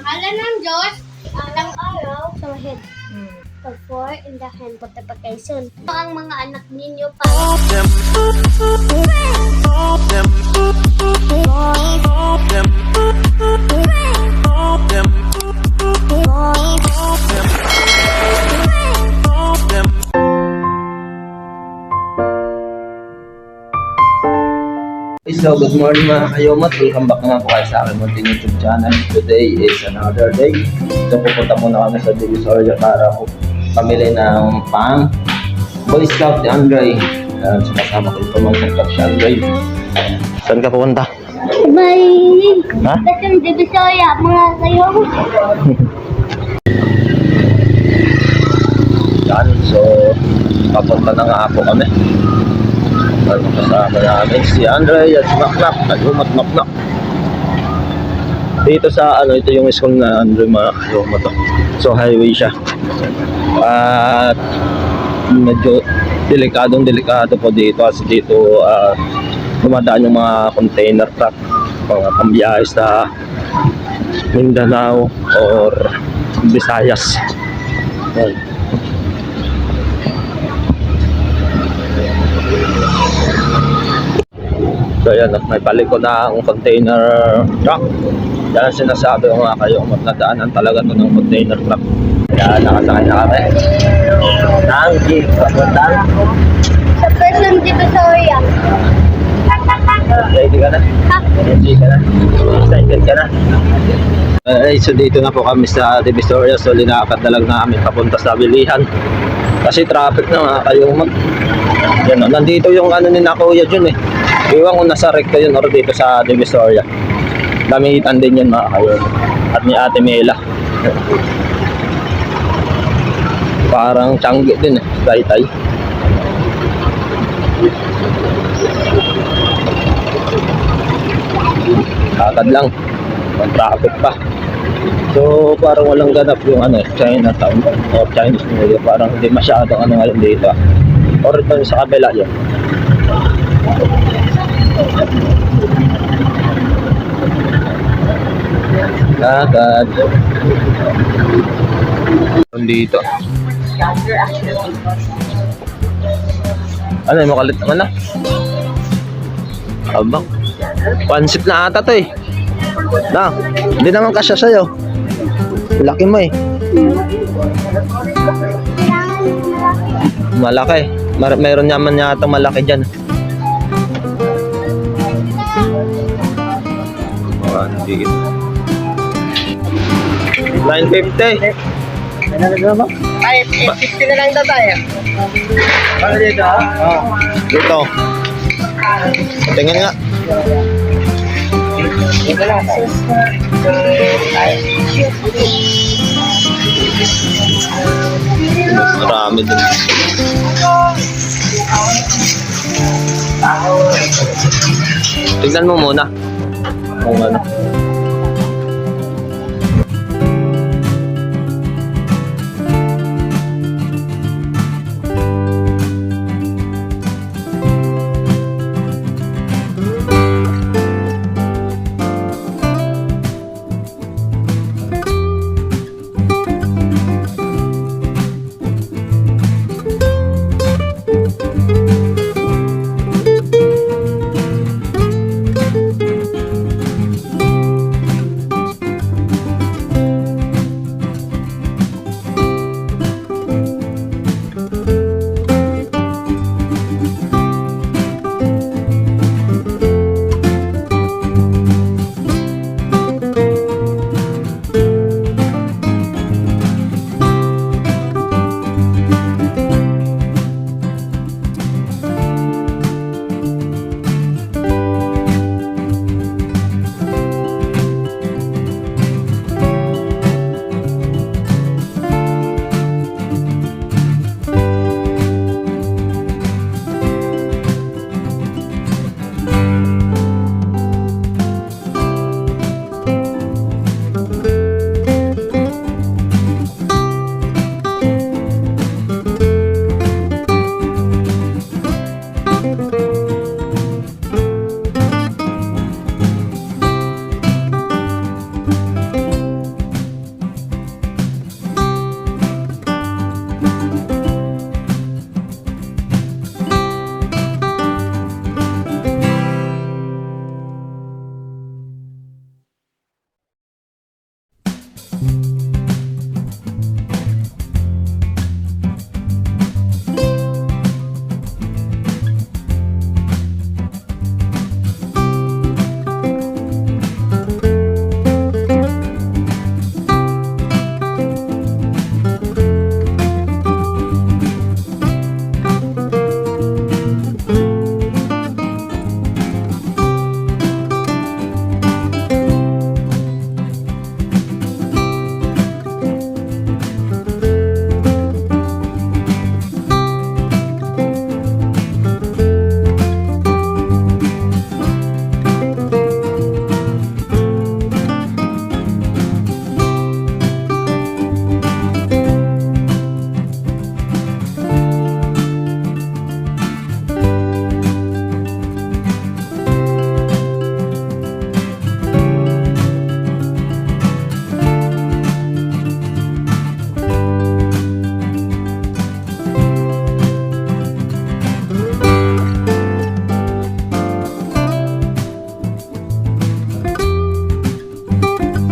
Hala ng Diyos, ilang araw sa head. The four in the hand, multiplication. Ang mga anak ninyo pa. So, good morning mga kayomat. Welcome back naman po kayo sa aking munting YouTube channel. Today is another day. So, pupunta muna kami sa Divisoria para po pamili ng pang Boy Scout ni Andre. So, kasama ko ito mga Scout si Andre. Saan ka pupunta? Bye! Ha? Kasi Divisoria, mga kayo. Yan. So, papunta na nga po kami. Kasama namin si Andre at si Maknak. Maknak. Dito sa ito yung school na Andre Maknak to. So highway siya. At medyo delikado po dito kasi dito dumadaan yung mga container truck, mga pambiyahe sa Mindanao or Visayas. So yan, may paliko na ang container truck. Yan ang sinasabi ko mga kayo, matnadaanan talaga ito ng container truck. Yan, nakasakay na kami ng jeep papuntang Sa person Divisoria. ready ka na? Ready ka na? Excited ka na? So dito na po kami sa Divisoria. So linakad na lang namin papunta sa bilihan kasi traffic na mga kayo. Yan, nandito yung ni na Kuya Jun eh. Iwan ko nasa recto yun or dito sa Divisoria. Gamitan din yan mga kayo. At ni Ate Mela. Parang Tiangge din eh. Taytay. Lakad lang. May traffic pa. So parang walang ganap yung Chinatown or Chinese New Year. Parang hindi masyadong ngayon dito. Or ito sa kabila yun. Lakad. Dito. Ano yung makalit naman na? Abang. Pansip na ata to eh. Na, hindi naman kasya sa'yo. Laki mo eh. Malaki. Meron naman yata malaki dyan. Dito. 950. Ay, 850 na lang daw tayo. Para dito, ha? Oo. Dito. Tingnan nga. Dito lang tayo. Marami din. Tignan mo muna. Kung ano.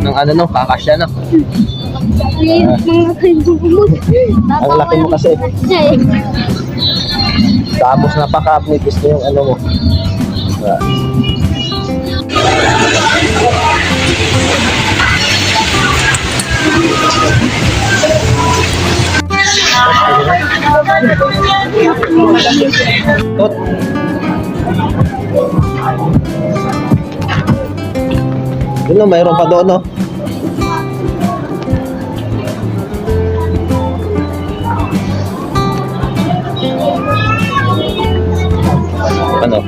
ng ano no, kakasya no. Mga kalumot. Ang laki mo kasi. Tapos napaka-nipis na yung ano mo. Tot. Yun no, mayroon pa doon no. Ano?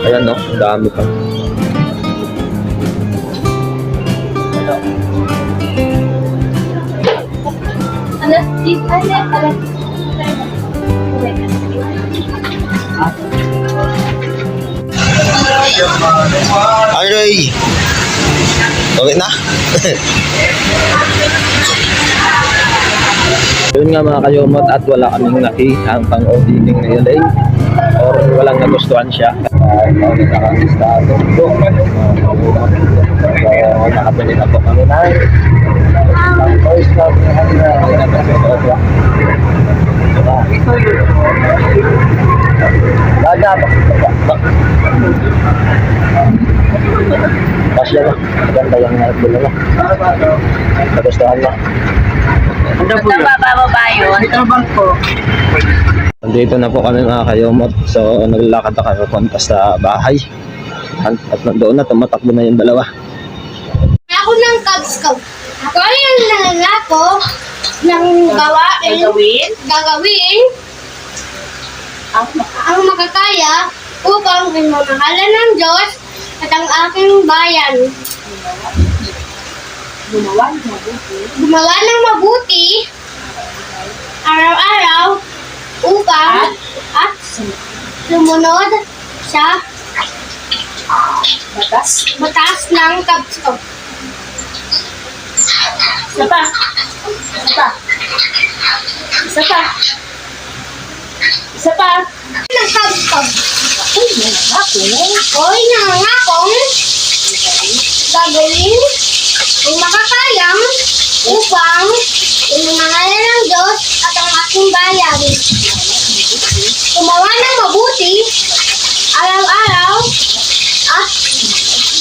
Ayan no, ang dami pa. Aray! Okay na? Yun nga mga kayumot, at wala kaming nakita pang auditing na yun or walang nagustuhan siya. Nakasistado. Nakabili na po kami na ang voice club na Pasya na. Maganda yung nagbili na. Nagustuhan na. Ito bababa yun. Ito bangko. Nandito na po kami mga kayumot. So naglalakad na kami punta sa bahay. At nandoon na, tumatakbo na yung dalawa. Ako ng Cub Scout. Ako yung nangangako ng gagawin ang makakaya upang minamahalan ng Diyos at ang aking bayan. Gumawa ng mabuti araw-araw upang at sumunod sa batas ng Cub Scout. Isa pa. Isa pa. Isa pa. Ng Cub Scout. Hoy, nangangakong gagawin ang makakayang upang imangalan ng Diyos at ang aking bayan. Gumawa ng mabuti araw-araw at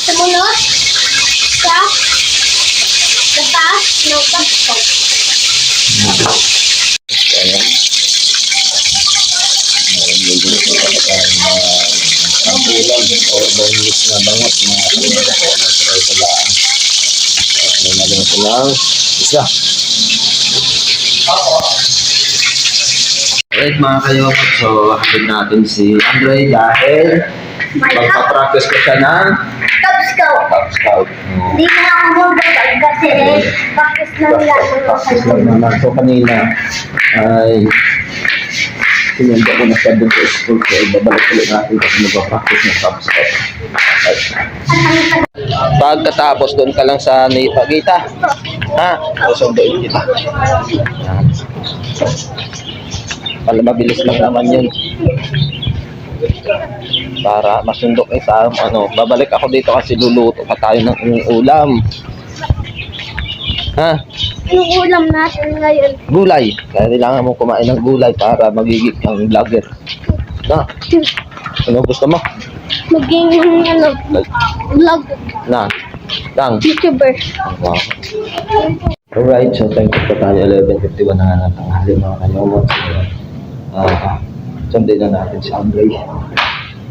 sumunod sa batas ng Cub Scout. Ang ulam o bonus na bangot na try ko lang. May malimot lang. Isa. Alright mga kayumot, so hatid natin si Andre dahil magpa-practice ko siya ng Cub Scout. Cub Scout. Hindi na ako magbabag kasi practice lang Practice lang naman. So kanina ay sinunda ko na siya dun sa school ko. Ibabalik ulit natin kasi magpa-practice ng Cub Scout. Pagkatapos doon ka lang sa Nipagita. Ha? Susunduin kita. Yan. Para mabilis lang naman yun. Para masundok sa babalik ako dito kasi luluto pa tayo ng ulam. Ha? Anong ulam natin ngayon? Gulay. Kaya kailangan mo kumain ng gulay para magiging ang vlogger. Na? Ano gusto mo? Maging vlog Na? Lang? YouTuber. Wow. Alright, so thank you po tayo. 11:51 na nga ng tanghali mga kanyomot. Sundin na natin si Andre.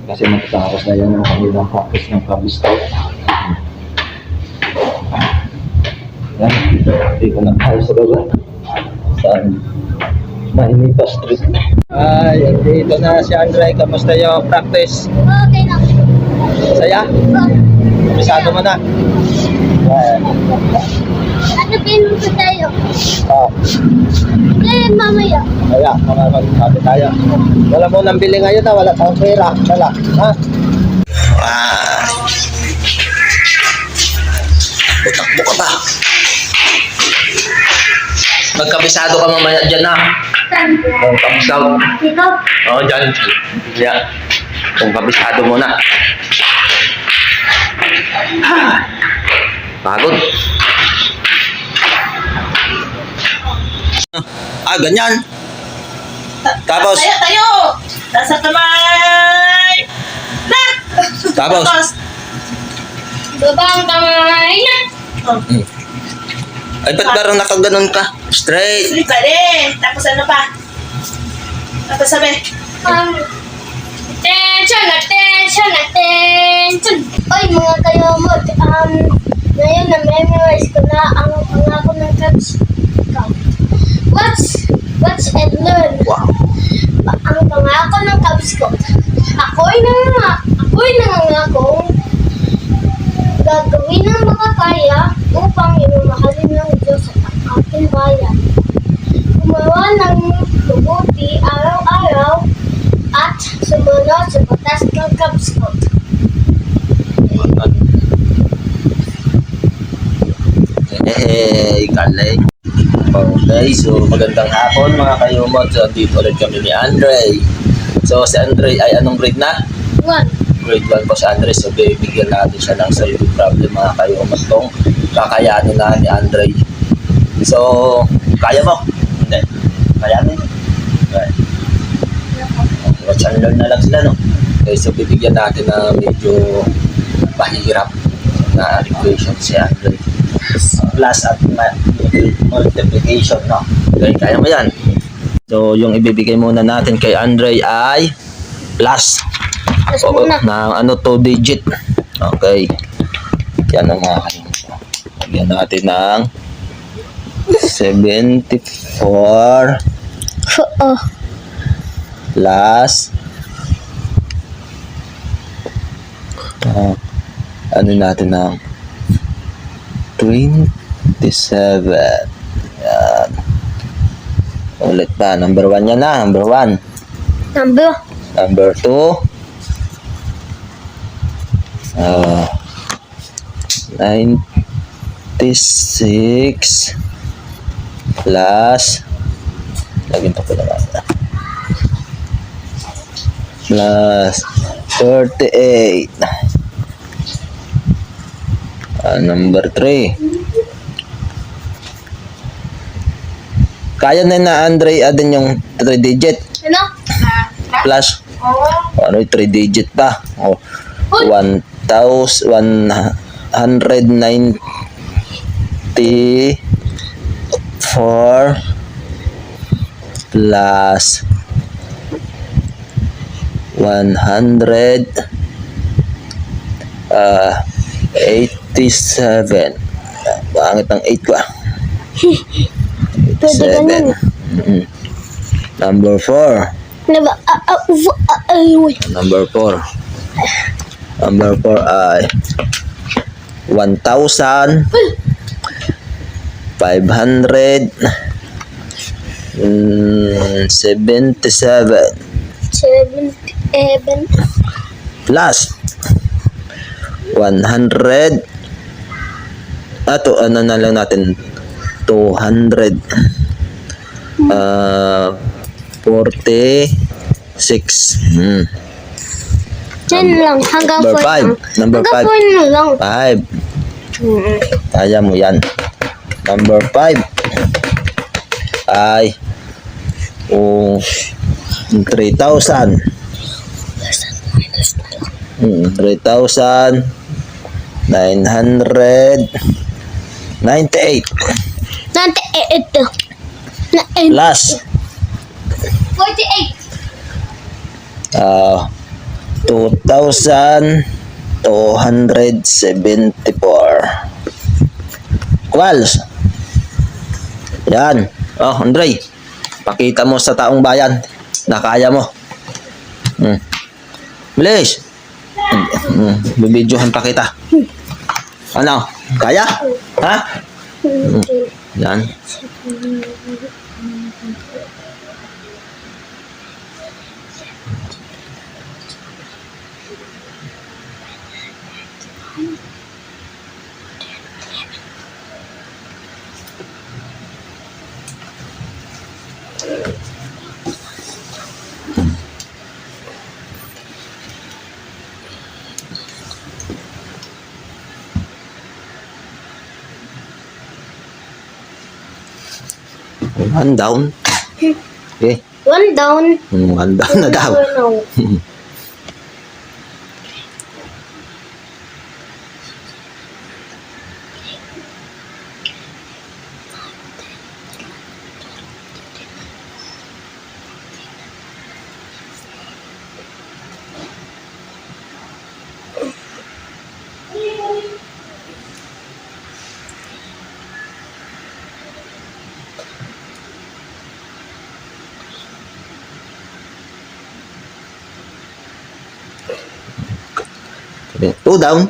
Kasi matatapos na yan yung kanilang practice ng Cub Scout. Yan, hindi ko na tayo sa baba. Saan? Mahinita Street. Ay, dito na si Andre. Kamusta yung practice? Okay na. Saya? Bisado mo na? Yan. Ano pinunta tayo? Oh. Eh, mamaya. Kaya, makakagsabi tayo. Wala mo nang bili ngayon na, wala tayong pera. Wala, ha? Takbo ka pa. Magkabisado ka mamaya dyan na. Saan? Kung kabisado. Dito? Oo, dyan. Yan. Kung kabisado mo na. Pagod. Ah, ganyan. Tapos, Tayo! Nasa kamay! Na! tapos, Babang kamay na. ay ba't parang nakaganon ka? Straight. Sleep ka din! Tapos ano pa? Tapos sabi, Attention, attention, attention. Oy, mga kayomot, ngayon na-memorize ko na ang pangako ng Cub Scout. Watch and learn. Wow. Ang pangako ng Cub Scout. Ako'y nangangakong gagawin ng makakaya upang inumahalin ng Diyos at ang aking bayan. Gumawa ng mabuti araw-araw at sumunod sa batas ng Cub Scout. Hey, galing. Okay, so magandang hapon mga kayumot. So, dito ulit kami ni Andre. So, si Andre ay anong grade na? One. Grade 1 po si Andre. So, bibigyan natin siya ng solving problem mga kayumot tong kakayanin na ni Andre. So, kaya mo? Hindi. Kayanin? Okay. Watch and learn na lang sila, no? Okay, so bibigyan natin na medyo mahirap na equation si Andre. Plus at multiplication, no? Okay, kaya mo yan. So, yung ibibigay muna natin kay Andre ay plus. Plus O, muna. ng ano, 2 digit. Okay. Yan ang mga kayo. Lagyan natin ng 74 plus ano natin ng 27. Yan. Ulit pa. Number 1 yan na. Number 1. Number. Number 2. 96 plus lagyan pa ko naman plus 38. Number 3. Kaya na na Andre adin yung 3 digit Ano? plus ano 3 digit pa. Oh, 1,194 plus 187. Bangit ang 8 ko ah. Pwede ka nun. 7. Number 4. Diba? Number 4. Number 4 ay 1,500 77 77. plus 100 ano na lang natin 200 46 Yan lang. Hanggang Number 4 lang. 5. Number Hanggang 5. 4 na lang. 5. Kaya mo yan. Number 5 ay 3,000. 3,998 Nante, ito. plus 48. 2,274 equals yan. Oh, Andre, pakita mo sa taong bayan na kaya mo. Bilis. Bibidyohan pa kita. Ano? Kaya? Ha? Yan. One down. Okay. 1 down. One down na daw. No. Okay. Two down.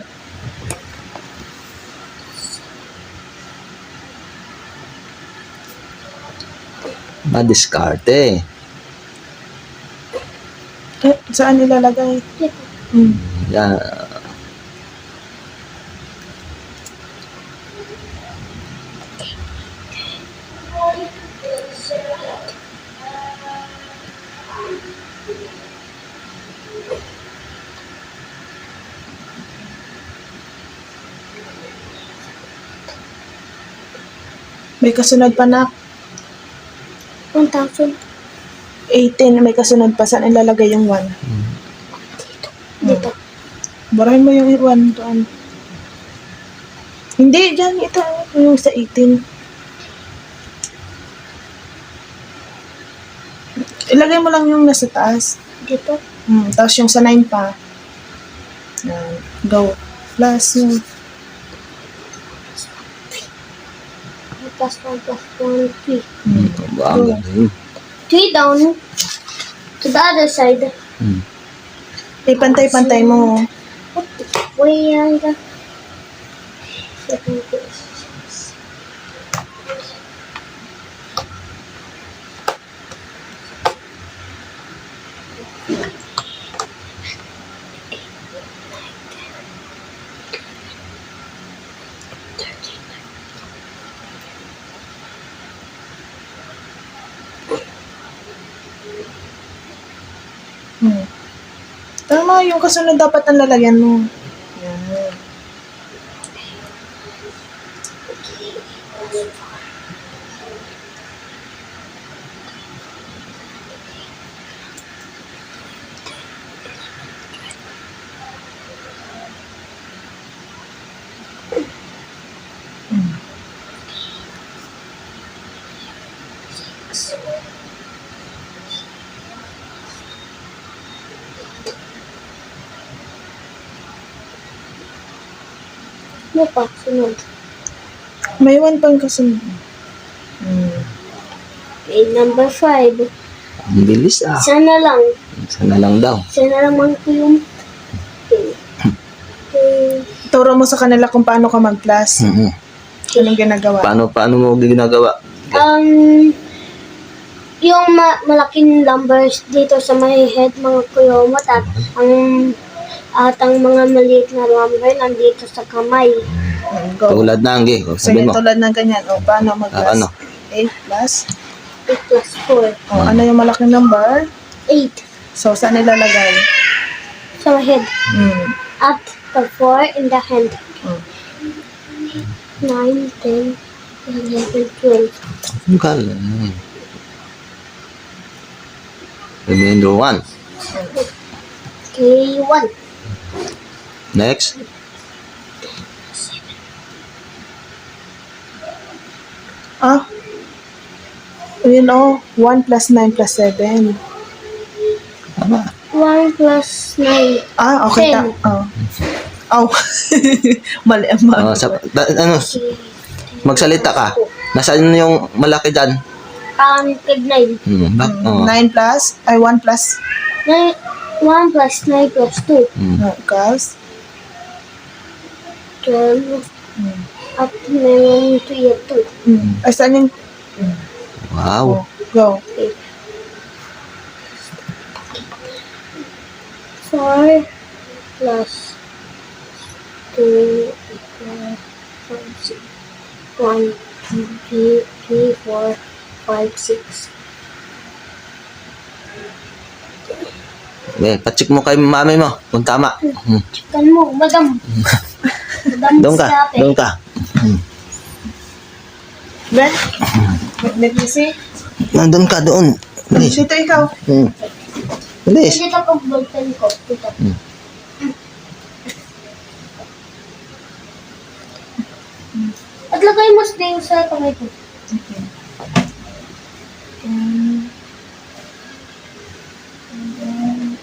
Madiskarte. Saan nilalagay? Yan. May kasunod pa na 1,000. 18. May kasunod pa. Saan ilalagay yung 1? Dito. Barahin mo yung 1 doon. Hindi, dyan. Ito. Yung sa 18. Ilagay mo lang yung nasa taas. Dito. Tapos yung sa 9 pa. Yan. Go. Plus yung... Plus 1 plus 1, 3. Ba, ang galing. 3 down. To the other side. Pantay-pantay mo. Way and 7. Tama, yung kasunod dapat ang lalagyan mo. Yan. Ano pa? Sunod. May 1 pang kasunod. Okay, number 5. Ang bilis ah. Sana lang. Sana lang daw. Sana lang ko yung okay. Turo mo sa kanila kung paano ka mag-plus. Anong ginagawa? Paano mo ginagawa? Yung malaking numbers dito sa may head mga kuyomot at ang mga maliit na number nandito sa kamay. Go. Tulad na, Anggi. Sige, Sabi mo. tulad ng ganyan. O, paano mag-plus? Ano? 8 plus? 8 plus 4. O, ano yung malaking number? 8 So, saan nilalagay? sa head. At the 4 in the hand. 9, 10, 11, 12. Ang galing. Remainder 1. Okay, 1. Next. Yun o. 1 plus 9 plus 7. Tama. 1 plus 9. Okay. 10. Oh. Mali ang mali. Ano? Magsalita ka. Nasaan yung malaki dyan? Counted 9. 9 plus? 1 plus? 1 plus 9 plus 2. Plus? 12. At meron 3 at 2. Saan yung... Wow. Go. 4 plus 2 equals 5, 6. 1, 2, 3, 4, 5, 6. Pacheck mo kay mami mo kung tama. Chikan mo, madam. Madam Doon ka. siya, Doon ka. Ben? Let me see. Nandun ka doon. Bilis. Dito ikaw. Bilis. Dito ko ballpen ko. Dito. At lagay mo din sa kamay ko. Okay. And then,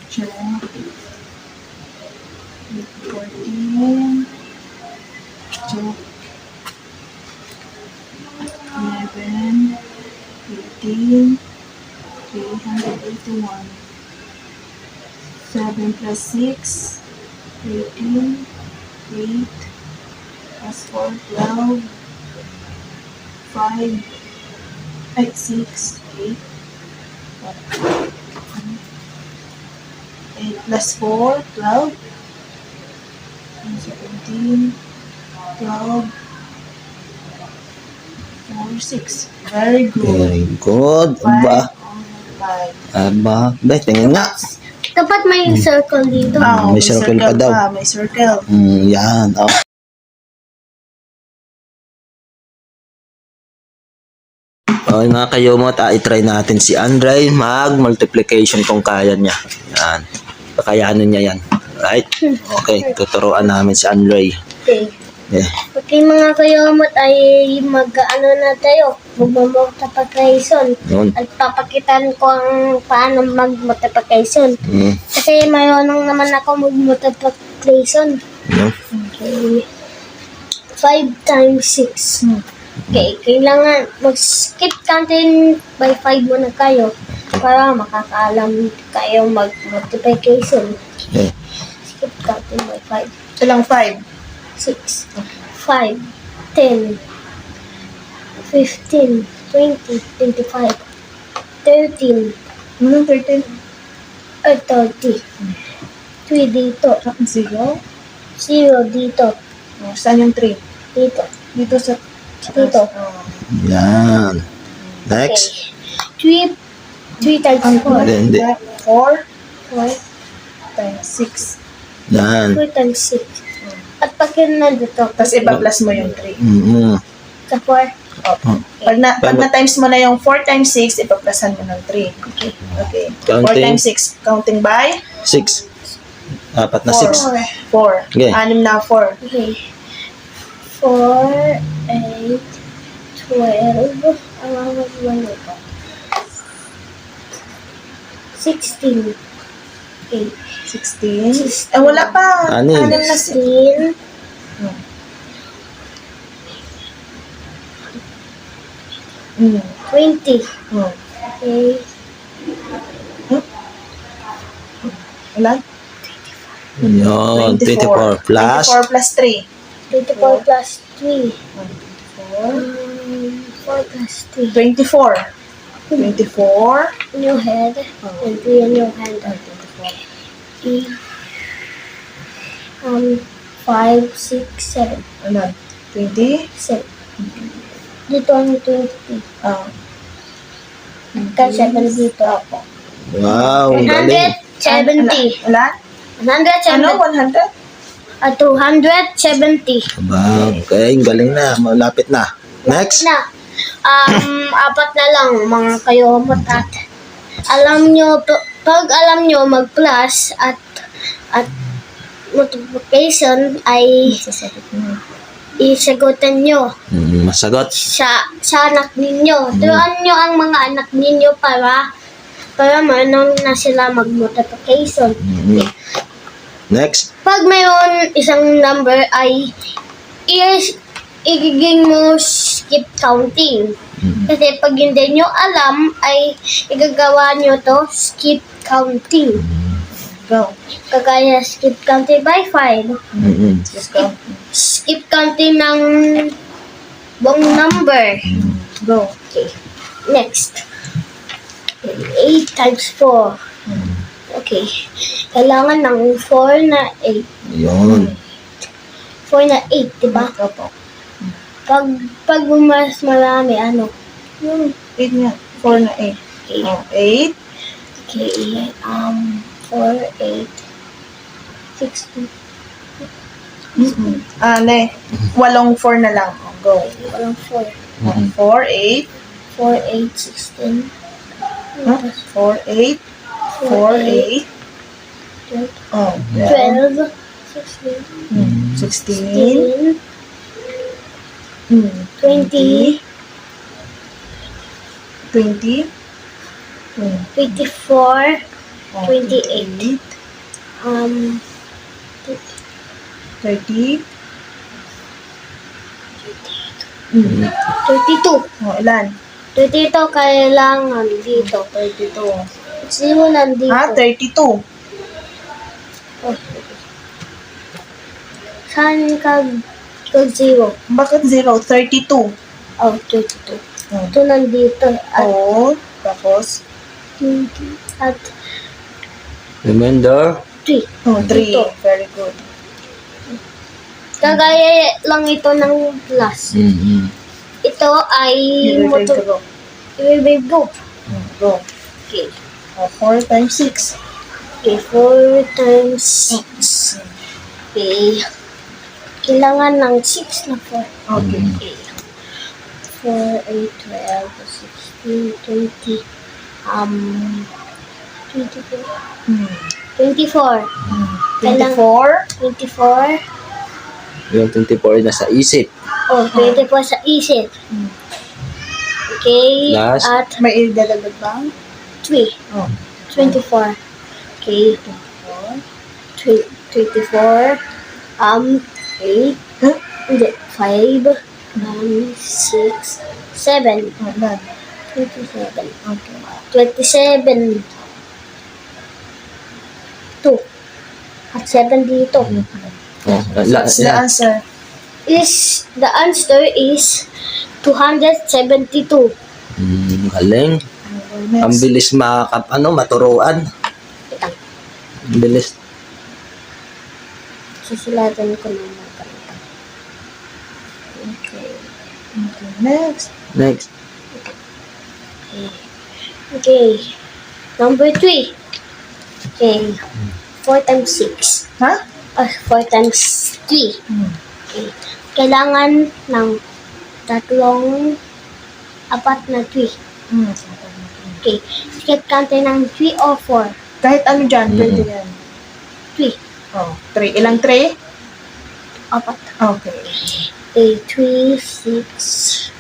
check. 14. Check. 11. 18. 381. 7 plus 6. 18. 8. Plus 4, 12. 5. 6, 8. 8 plus 4, 12. 17, 12. 4, 6. Very good. Very good. 5 Aba. on 5. Aba. Be, tingin nga. Dapat may circle dito. May circle pa daw. May circle. Yan. Oh. Okay mga kayomot, i-try natin si Andre mag-multiplication kung kaya niya. Yan. Kakayanin niya yan. Right? Okay, tuturuan namin si Andre. Okay. Yeah. Okay mga kayomot ay mag-ano na tayo. Mag-multiplication. Yun. At papakitan ko ang paano mag-multiplication. Kasi mayroon naman ako mag-multiplication. Yun. Okay. 5 times 6. Okay, kailangan mag-skip counting by 5 muna kayo para makakaalam kayo mag-multiplication. Okay. Skip counting by 5. Ilang 5? 6, 5, 10, 15, 20, 25, 13, Anong 13? or 30. 3 dito. 0? 0 dito. Oh, saan yung 3? Dito. Dito sa... Dito. Oh. Yan. Next. Okay. 3 times 4. Hindi. 4 4 times 6. Yan. 4 times 6. At pag yun na dito. Tapos iba-plus mo yung 3. Sa 4. Pag na-times mo na yung 4 times 6, ipa-plusan mo ng 3. Okay. Okay. 4 Counting. times 6. Counting by? 6. Apat na 6. 4. Okay. 6 na 4. Okay. 4, 8, 12. Ang mga ito. 16. 8. 16. Eh, wala pa. Anim. 6 na 16. Mm. 20. Mm. Okay. Ilan? Yun. 24 plus. 24 plus 3. 24 plus 3. 4. 4 plus 3. 24. 24. In your head. And 3 in your hand. 5, 6, 7. Ilan? 20. 7. Dito ang 20. Ah. Kaya 7 dito ako. Wow. Ang galing. 170. Ilan? 170. Ano? 100? 270. Aba. Okay. Ang galing na. Malapit na. Next. Na. Apat na lang mga kayomot at alam nyo, pag alam nyo mag-plus at multiplication ay isagutan nyo Masagot. sa anak ninyo. Turuan nyo ang mga anak ninyo para marunong na sila mag-multiplication. Next. Pag mayroon isang number ay igiging mo skip counting. Kasi pag hindi nyo alam ay igagawa nyo to skip counting. Go. Kagaya skip counting by 5. Just go. Skip counting ng buong number. Go. Okay. Next. 8 times 4. Okay. Kailangan ng 4 na 8. Yun. 4 na 8, diba? Opo. Pag mas marami, ano? Yung 8 nga. 4 na 8. Oh, 8. Okay. 4, 8, 16. Ne. 8 4 na lang. Oh, go. Walang 4. 4, 8. 4, 8, 16. Huh? 4, 8. 4, 8. Oh, 12, 16, 16. 20, 20. 24, 28. 30. 32. Oh, ilan? 32 kailangan dito. 32. Zero nandito. 32. Oh. Saan kag zero? Bakit 0? 32. Oh, 32. Oh. Ito nandito. At Tapos? 20. At Remainder. 3. Oh, 3. Dito. Very good. Kagaya lang ito ng plus. Ito ay Go. i-wave go. Go. Okay. 4 times 6. Okay, 4 times 6. Okay. Kailangan ng 6 na 4. Okay. Okay. 4, 8, 12, 16, 20. 24. 24. 24. 24. Yung 24 na sa isip. Oh, 24 sa isip. Okay. Last. At May idadagdag ba? 3. Oh. 24. Okay. 24. 8. Huh? Hindi. 5. 6. 7. Oh, ilan? 27. Okay. 27. 2. At 7 dito. What's the answer? The answer is 272. Galing. Ang Next. bilis maturuan. Itang. Ang bilis. Susulatan ko na mga ganito. Okay. Okay. Next. Next. Okay. Number 3. Okay. 4 times 6. Ha? 4 times 3. Okay. Kailangan ng 4 na 3. Okay. Skip kante ng 3 or 4. Kahit ano dyan, pwede yan. 3. Oh, 3. Ilang 3? 4. Okay. Okay. 3, 6.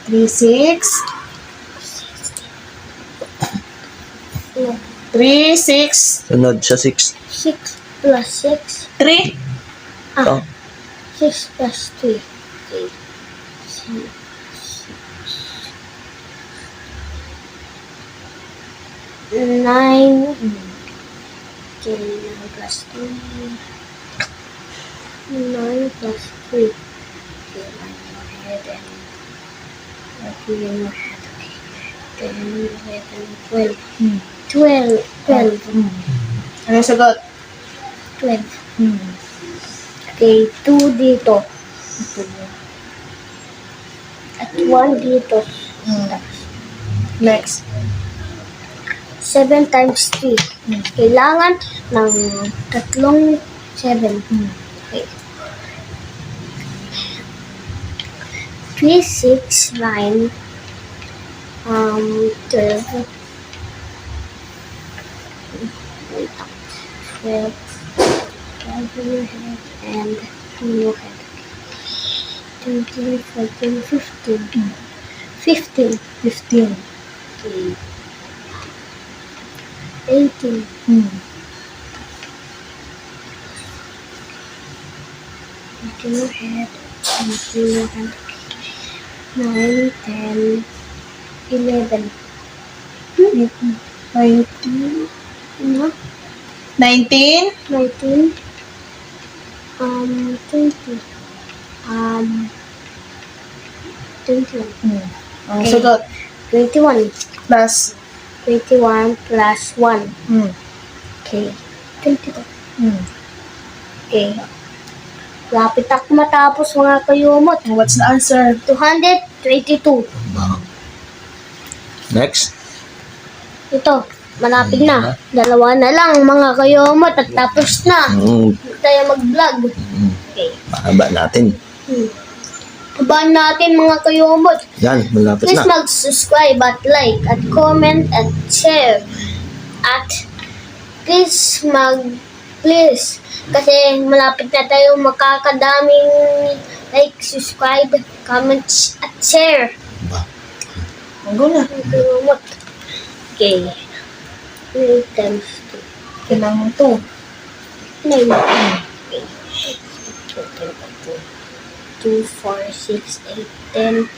3, 6. 3, 6. Sunod sa 6. 6 plus 6. 3. Oh. 6 plus 3. Okay. 9. Okay, 9 plus 3. 9 plus 3. Okay, 9 11. 12. 12. Ano yung sagot? 12. Okay, 2 dito. At 1 dito. Next. 7 times 3. Kailangan ng 3 7. Okay. 3, 6, 9, 12. Wait. 12. 12 in your head and in your head. 13, 14, 15. 15. 15. Okay. 18. Into your head, into your hand. 9, 10, 11. 19. No? 19. 19. 20. 21. Ang Okay. sagot. 21. Plus. 21 plus 1. Okay. 22. Okay. Lapit ako matapos mga kayumot. What's the answer? 222. Next. Ito, malapit na. 2 na lang mga kayumot at tapos na. Mm. Hindi tayo mag-vlog. Okay. Mahaba natin. Abangan natin mga kayumot. Yan, malapit Please na. mag-subscribe at like at comment at share. At please kasi malapit na tayo makakadaming like, subscribe, comment at share. Ba? Go na. Mga kayumot. Okay. 3 times Kailangan to. 2. 9. Okay. 2, 4, 6, 8, 10,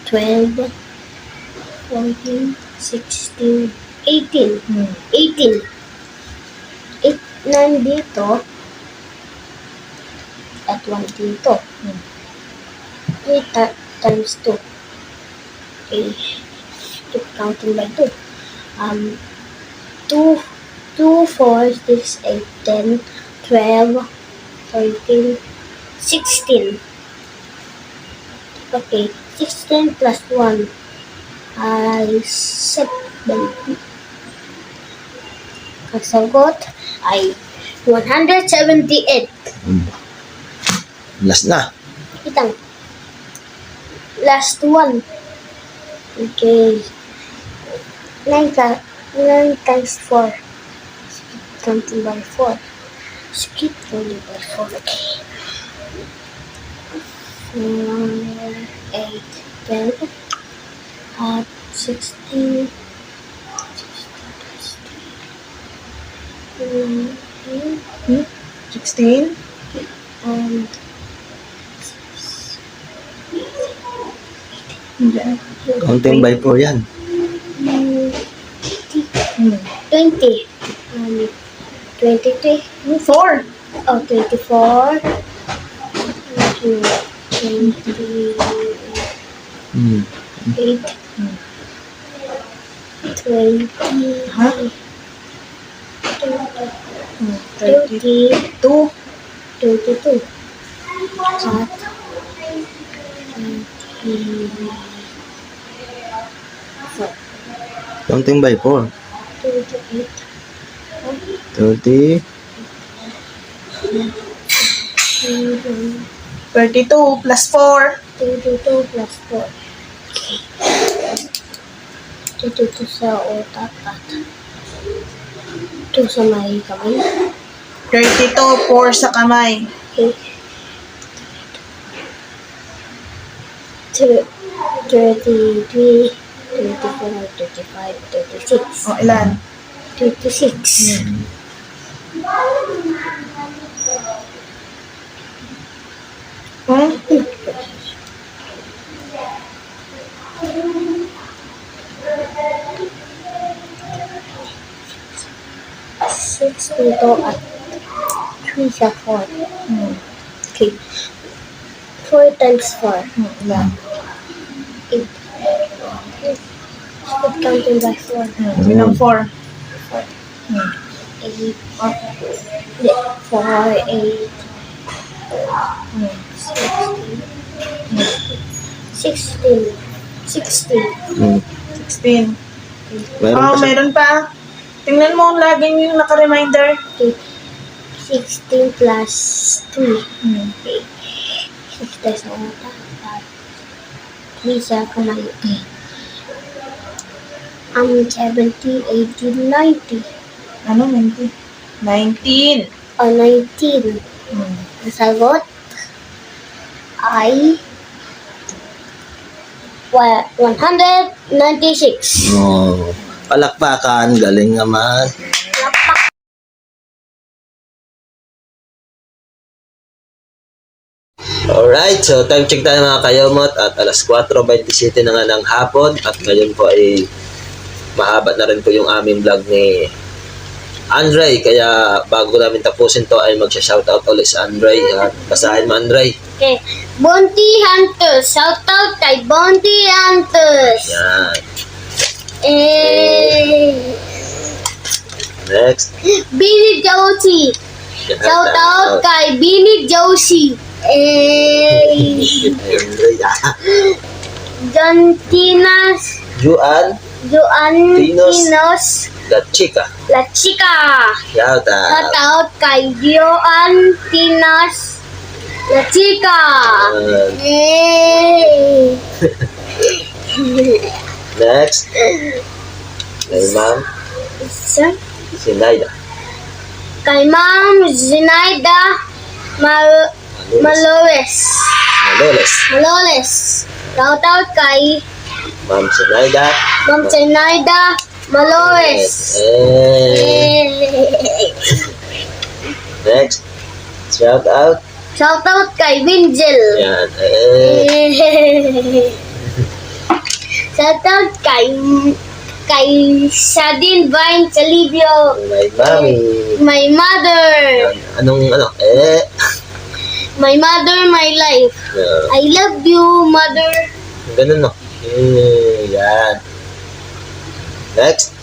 12, 14, 16, 18. 18. 8, 9 dito. At 1 dito. 8 times 2. Okay. Keep counting by 2. 2, 4, 6, 8, 10, 12, 13, 16. Okay, 16 plus 1 ay 7. Ang sagot ay 178. Last na. Itang last one. Okay. 9 times 4. Counting by 4. Skip only by 4. Okay. 4, 8, 10, 16, 16. and Diyan. Counting by 4 yan. 20. 23. 4. Oh, 24. 28. Hmm. 20. Ha? 30. 32. 22. At 24. Counting by 4. 28. 30. 32 plus 4. 22 plus 4. Okay. 22 sa utak at 2 sa may kamay. 32, 4 sa kamay. Okay. 33, 34, 35, 36. O, ilan? 36. Hmm? 6 dito at 3 sa 4. Okay. 4 times 4. Ilan? 8. Stop counting by 4. Ilang 4? 8. 4, 8. 16. 16. Hmm. 16. Meron pa siya. Meron pa. Tingnan mo, laging yung naka-reminder. Okay. 16 plus 3. Okay. 6 times sa utak at 3 sa kamay. 70, 18, 90. Ano, 19? 19. O 19. Ang sagot ay 196. Oh, palakpakan. Galing naman. Alright, so time check tayo mga kayomot at alas 4:27 na nga ng hapon at ngayon po ay mahaba na rin po yung aming vlog ni Andre, kaya bago namin tapusin to ay magsha-shoutout ulit sa Andre. Basahin mo, Andre. Okay. Bounty Hunters. Shout out kay Bounty Hunters. Yan. Next. Billy Josie. Shout out kay Billy Josie. Andre. John Tinas. Juan Joan Tinos. Tinos. La Chica. La Chica. Shout Shout out. out kay Joan Tinos. La Chica. Yan. Yay! Next. Kay Ma'am Sir? Zinaida. Kay Ma'am Zinaida Maloles. Maloles. Shout out kay Ma'am Zinaida. Ma'am Zinaida Maloles. Hey. Next. Shout out. Shout out kay Winjel. Yan. Hey. Shout out kay Shadin Vine Salibio. My mommy. My mother. Yan. Anong ano? My mother, my life. Yeah. I love you, mother. Ganun no. Yan. Next.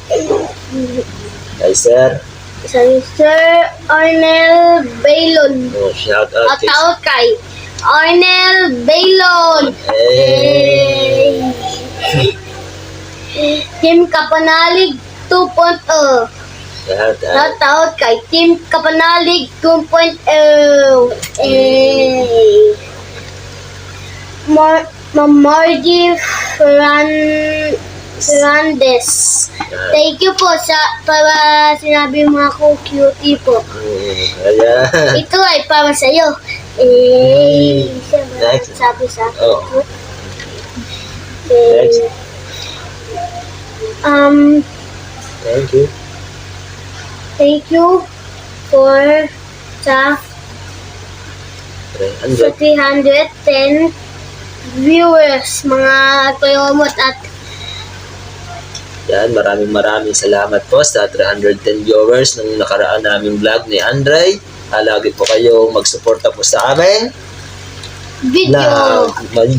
Kay Sir. Sir Arnel Baylon. Oh, shout out. Shout out kay Arnel Baylon. Hey. Team Kapanalig 2.0. Shout out. Shout out kay Team Kapanalig 2.0. Ma'am Margie Fernandez. Thank you po para sinabi mo ako cutie po. Ayan. Ito ay para sa iyo. Next. Sabi sa akin. Oh. Next. Thank you. Thank you for sa 310 viewers, mga kayomot at Yan, maraming salamat po sa 310 viewers ng nakaraan naming vlog ni Andre. Lagi po kayo magsuporta po sa amin video. na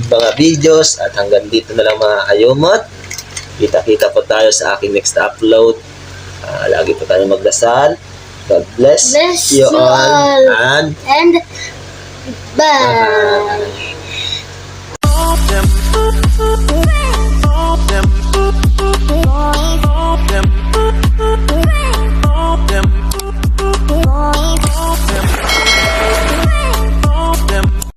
mga videos at hanggang dito na lang mga kayumot. Kita-kita po tayo sa aking next upload. Lagi po tayo magdasal. God bless, Bless you you all. all. And Bye. bye.